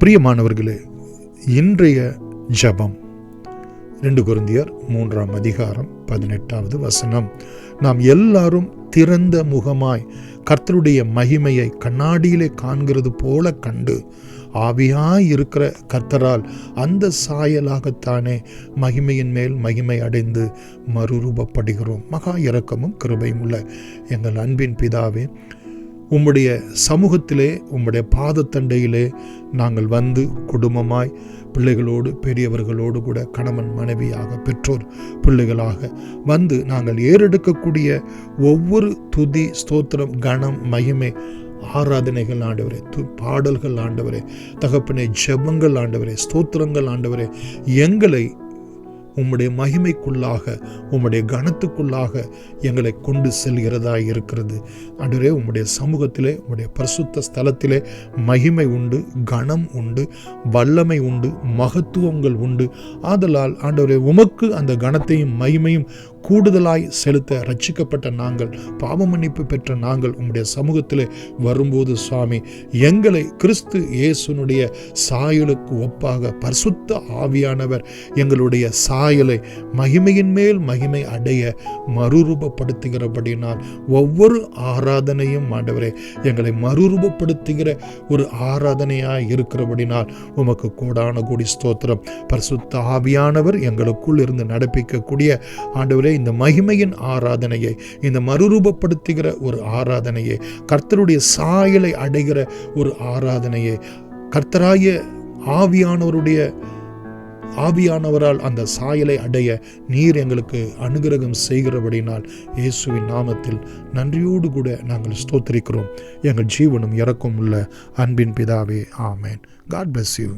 பிரியமானவர்களே, இன்றைய ஜெபம் 2 கொரிந்தியர் 3:18 நாம் எல்லாரும் திறந்த முகமாய் கர்த்தருடைய மகிமையை கண்ணாடியிலே காண்கிறது போல கண்டு ஆவியாய் இருக்கிற கர்த்தரால் அந்த சாயலாகத்தானே மகிமையின் மேல் மகிமை அடைந்து மறுரூபப்படுகிறோம். மகா இரக்கமும் கிருபையும் உள்ள எங்கள் அன்பின் பிதாவே, உம்முடைய சமூகத்திலே, உம்முடைய பாதத்தண்டையிலே நாங்கள் வந்து குடும்பமாய் பிள்ளைகளோடு, பெரியவர்களோடு கூட, கணவன் மனைவியாக, பெற்றோர் பிள்ளைகளாக வந்து நாங்கள் ஏறெடுக்கக்கூடிய ஒவ்வொரு துதி, ஸ்தோத்திரம், கணம், மகிமை, ஆராதனைகள் ஆண்டவரே, பாடல்கள் ஆண்டவரே, தகப்பனே, ஜெபங்கள் ஆண்டவரே, ஸ்தோத்திரங்கள் ஆண்டவரே, எங்களை உம்முடைய மகிமைக்குள்ளாக, உம்முடைய கனத்துக்குள்ளாக எங்களை கொண்டு செல்கிறதா இருக்கிறது. ஆண்டவரே, உம்முடைய சமூகத்திலே, உம்முடைய பரிசுத்த ஸ்தலத்திலே மகிமை உண்டு, கனம் உண்டு, வல்லமை உண்டு, மகத்துவங்கள் உண்டு. ஆதலால் ஆண்டவரே, உமக்கு அந்த கனத்தையும் மகிமையும் கூடுதலாய் செலுத்த ரட்சிக்கப்பட்ட நாங்கள், பாவ மன்னிப்பு பெற்ற நாங்கள் உம்முடைய சமூகத்திலே வரும்போது சுவாமி, எங்களை கிறிஸ்து இயேசுனுடைய சாயலுக்கு ஒப்பாக பரிசுத்த ஆவியானவர் எங்களுடைய சாயலை மகிமையின் மேல் மகிமை அடைய மறுரூபப்படுத்துகிறபடினால் ஒவ்வொரு ஆராதனையும் ஆண்டவரே எங்களை மறுரூபப்படுத்துகிற ஒரு ஆராதனையாய் இருக்கிறபடினால் உமக்கு கோடான கோடி ஸ்தோத்திரம். பரிசுத்த ஆவியானவர் எங்களுக்குள் இருந்து நடப்பிக்கக்கூடிய ஆண்டவரே இந்த மகிமையின் ஆராதனையை, இந்த மறுரூபப்படுத்துகிற ஒரு ஆராதனையை, கர்த்தருடைய சாயலை அடைகிற ஒரு ஆராதனையை, கர்த்தராய ஆவியானவரால் அந்த சாயலை அடைய நீர் எங்களுக்கு அனுகிரகம் செய்கிறபடினால் இயேசுவின் நாமத்தில் நன்றியோடு கூட நாங்கள் ஸ்தோத்திரிக்கிறோம். எங்கள் ஜீவனும் இரக்கம் உள்ள அன்பின் பிதாவே, ஆமேன். God bless you.